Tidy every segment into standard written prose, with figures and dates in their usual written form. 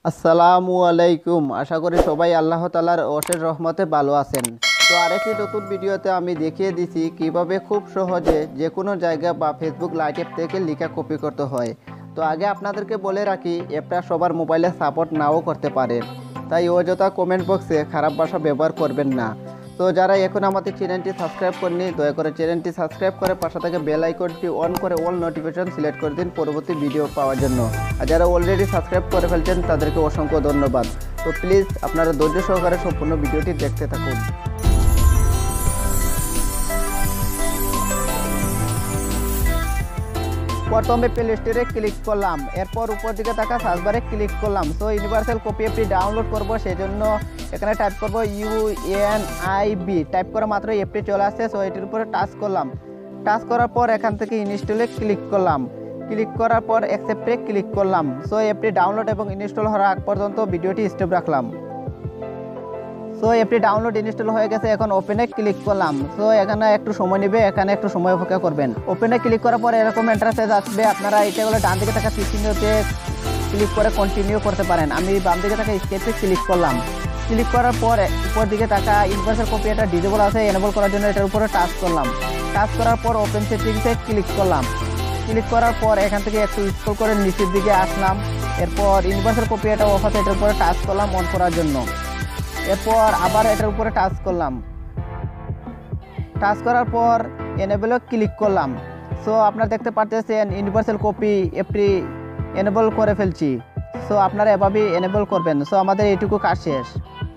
আসসালামু আলাইকুম। আশা করি সবাই আল্লাহ তাআলার অশেষ রহমতে ভালো আছেন। তো আরেকটি নতুন ভিডিওতে আমি দেখিয়ে দিছি কিভাবে খুব সহজে যে কোনো জায়গা বা ফেসবুক লাইট অ্যাপ থেকে লেখা কপি করতে হয়। তো আগে আপনাদেরকে বলে রাখি, অ্যাপটা সবার মোবাইলে সাপোর্ট নাও করতে পারে, তাই অযথা কমেন্ট বক্সে খারাপ ভাষা ব্যবহার করবেন না। তো যারা এখন আমাদের চ্যানেলটি সাবস্ক্রাইব করেনি, দয়া করে চ্যানেলটি সাবস্ক্রাইব করে পাশে থেকে বেল আইকনটি অন করে অল নোটিফিকেশন সিলেক্ট করে দিন পরবর্তী ভিডিও পাওয়ার জন্য। আর যারা অলরেডি সাবস্ক্রাইব করে ফেলছেন তাদেরকে অসংখ্য ধন্যবাদ। তো প্লিজ আপনারা ধৈর্য সহকারে সম্পূর্ণ ভিডিওটি দেখতে থাকুন। প্রথমে প্লে স্টোরে ক্লিক করলাম, এরপর উপর দিকে থাকা সার্চবারে ক্লিক করলাম। সো ইউনিভার্সাল কপি অ্যাপটি ডাউনলোড করব, সেই জন্য এখানে টাইপ করব UNIB। টাইপ করা মাত্র অ্যাপটি চলে আসছে। সো এটির উপরে টাচ করলাম। টাচ করার পর এখান থেকে ইনস্টলে ক্লিক করলাম। ক্লিক করার পর অ্যাকসেপ্টে ক্লিক করলাম। সো অ্যাপটি ডাউনলোড এবং ইনস্টল হওয়ার আগ পর্যন্ত ভিডিওটি স্টপ রাখলাম। সো অ্যাপটি ডাউনলোড ইনস্টল হয়ে গেছে, এখন ওপেনে ক্লিক করলাম। সো এখানে একটু সময় নেবে, এখানে একটু সময় অপেক্ষা করবেন। ওপেনে ক্লিক করার পর এরকম ইন্টারফেস আসবে। আপনারা এটাগুলো ডান দিকে থাকা চিহ্নতে ক্লিক করে কন্টিনিউ করতে পারেন। আমি বাম দিকে থাকা স্কেপে ক্লিক করলাম। ক্লিক করার পর উপর দিকে থাকা ইউনিভার্সাল কপি এটা ডিজেবল আছে, এনেবল করার জন্য এটার উপরে টাচ করলাম। টাচ করার পর ওপেন সেটিংসে ক্লিক করলাম। ক্লিক করার পর এখান থেকে একটু স্ক্রল করে নিচের দিকে আসলাম। এরপর ইউনিভার্সাল কপি এটা অফ আছে, এটার উপরে টাচ করলাম অন করার জন্য। এরপর আবার এটার উপরে টাচ করলাম। টাচ করার পর এনেবলে ক্লিক করলাম। সো আপনারা দেখতে পাচ্ছেন ইউনিভার্সাল কপি অ্যাপটি এনেবল করে ফেলছি। সো আপনারা এভাবেই এনেবল করবেন। সো আমাদের এইটুকু কাজ শেষ।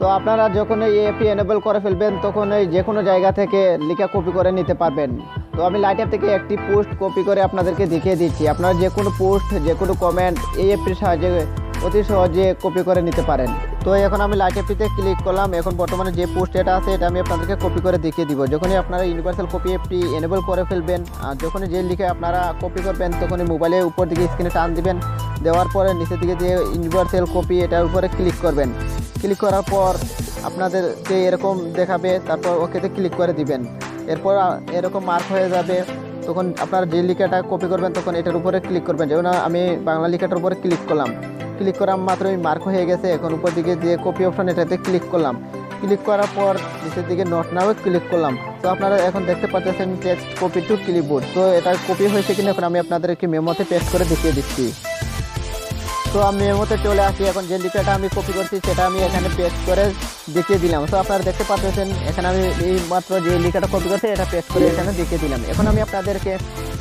তো আপনারা যখন এই অ্যাপটি এনেবল করে ফেলবেন তখন এই যে কোনো জায়গা থেকে লেখা কপি করে নিতে পারবেন। তো আমি লাইট অ্যাপ থেকে একটি পোস্ট কপি করে আপনাদেরকে দেখিয়ে দিচ্ছি। আপনারা যে কোনো পোস্ট, যে কোনো কমেন্ট এই অ্যাপটির সাহায্যে অতি সহজে কপি করে নিতে পারেন। তো এখন আমি লাইট অ্যাপটিতে ক্লিক করলাম। এখন বর্তমানে যে পোস্ট এটা আছে এটা আমি আপনাদেরকে কপি করে দেখিয়ে দিব। যখনই আপনারা ইউনিভার্সাল কপি অ্যাপটি এনেবল করে ফেলবেন আর যখনই যে লিখে আপনারা কপি করবেন তখনই মোবাইলের উপর দিকে স্ক্রিনে টান দিবেন। দেওয়ার পরে নিচের দিকে যে ইউনিভার্সাল কপি এটার উপরে ক্লিক করবেন। ক্লিক করার পর আপনাদেরকে এরকম দেখাবে, তারপর ওকেতে ক্লিক করে দিবেন। এরপর এরকম মার্ক হয়ে যাবে। তখন আপনারা যে লেখাটা কপি করবেন তখন এটার উপরে ক্লিক করবেন। যেমন আমি বাংলা লেখাটার উপরে ক্লিক করলাম। ক্লিক করার মাত্রই মার্ক হয়ে গেছে। এখন উপর দিকে যে কপি অপশন এটাতে ক্লিক করলাম। ক্লিক করার পর নিচের দিকে নোট নাও ক্লিক করলাম। তো আপনারা এখন দেখতে পাচ্ছেন টেক্সট কপি টু ক্লিপবোর্ড। তো এটা কপি হয়েছে কিনা এখন আমি আপনাদেরকে মেমোতে পেস্ট করে দেখিয়ে দিচ্ছি। তো আমি মেমোতে চলে আসি। এখন যে লেখাটা আমি কপি করছি সেটা আমি এখানে পেস্ট করে দেখিয়ে দিলাম। তো আপনারা দেখতে পাচ্ছেন এখানে আমি এই মাত্র যে লেখাটা কপি করছি এটা পেস্ট করে এখানে দেখিয়ে দিলাম। এখন আমি আপনাদেরকে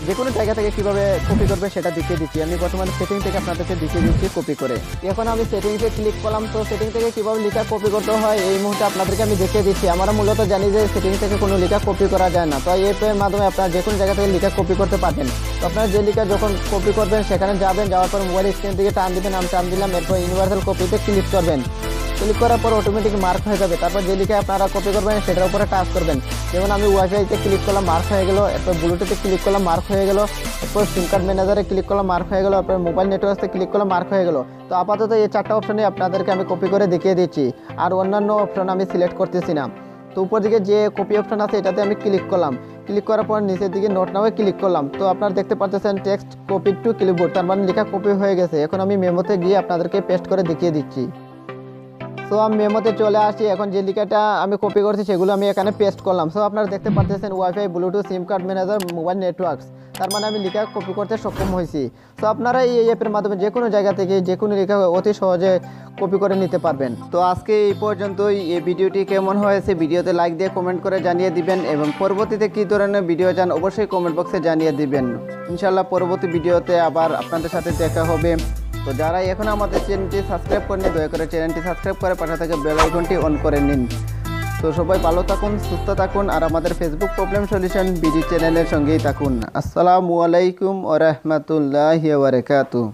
যে কোনো জায়গা থেকে কীভাবে কপি করবে সেটা দেখিয়ে দিচ্ছি। আমি বর্তমানে সেটিং থেকে আপনাদেরকে দেখিয়ে দিচ্ছি কপি করে। এখন আমি সেটিংসে ক্লিক করলাম। তো সেটিং থেকে কীভাবে লেখা কপি করতে হয় এই মুহূর্তে আপনাদেরকে আমি দেখিয়ে দিচ্ছি। আমরা মূলত জানি যে সেটিং থেকে কোনো লেখা কপি করা যায় না। তো এই অ্যাপের মাধ্যমে আপনারা যে কোনো জায়গা থেকে লেখা কপি করতে পারবেন। তো আপনারা যে লেখা যখন কপি করবেন সেখানে যাবেন, যাওয়ার পর মোবাইল স্ক্রিন থেকে টান দিবেন। আমি টান দিলাম। এরপর ইউনিভার্সাল কপিতে ক্লিক করবেন। ক্লিক করার পর অটোমেটিক মার্ক হয়ে যাবে। তারপর যে লিখে আপনারা কপি করবেন সেটার উপরে টাচ করবেন। যেমন আমি ওয়াইফাইতে ক্লিক করলাম, মার্ক হয়ে গেল। এরপর ব্লুটুথে ক্লিক করলাম, মার্ক হয়ে গেল। এরপর সিম কার্ড ম্যানেজারে ক্লিক করলাম, মার্ক হয়ে গেল। এরপর মোবাইল নেটওয়ার্কে ক্লিক করলাম, মার্ক হয়ে গেল। তো আপাতত এই চারটা অপশনে আপনাদেরকে আমি কপি করে দেখিয়ে দিচ্ছি, আর অন্যান্য অপশন আমি সিলেক্ট করতেছি না। তো উপর দিকে যে কপি অপশন আছে এটাতে আমি ক্লিক করলাম। ক্লিক করার পর নিচের দিকে নোট নাও ক্লিক করলাম। তো আপনারা দেখতে পাচ্ছেন টেক্সট কপি টু ক্লিপবোর্ড, তার মানে লেখা কপি হয়ে গেছে। এখন আমি মেমোতে গিয়ে আপনাদেরকে পেস্ট করে দেখিয়ে দিচ্ছি। সো আমি মেমোতে চলে আসি। এখন যে লেখাটা আমি কপি করছি সেগুলো আমি এখানে পেস্ট করলাম। সো আপনারা দেখতে পাচ্ছেন ওয়াইফাই, ব্লুটুথ, সিম কার্ড ম্যানেজার, মোবাইল নেটওয়ার্কস, তার মানে আমি লেখা কপি করতে সক্ষম হয়েছি। সো আপনারা এই অ্যাপের মাধ্যমে যে কোনো জায়গা থেকে যে কোনো লেখা অতি সহজে কপি করে নিতে পারবেন। তো আজকে এই পর্যন্তই। এই ভিডিওটি কেমন হয়েছে ভিডিওতে লাইক দিয়ে কমেন্ট করে জানিয়ে দিবেন এবং পরবর্তীতে কী ধরনের ভিডিও চান অবশ্যই কমেন্ট বক্সে জানিয়ে দিবেন। ইনশাআল্লাহ পরবর্তী ভিডিওতে আবার আপনাদের সাথে দেখা হবে। তো যারা এখন আমাদের চ্যানেলটি সাবস্ক্রাইব করেনি দয়া করে চ্যানেলটি সাবস্ক্রাইব করে পাশে থেকে বেল আইকনটি অন করে নিন। তো সবাই ভালো থাকুন, সুস্থ থাকুন আর আমাদের ফেসবুক প্রবলেম সলিউশন বিডি চ্যানেলের সঙ্গেই থাকুন। আসসালামু আলাইকুম ওয়া রাহমাতুল্লাহি ওয়া বারাকাতুহু।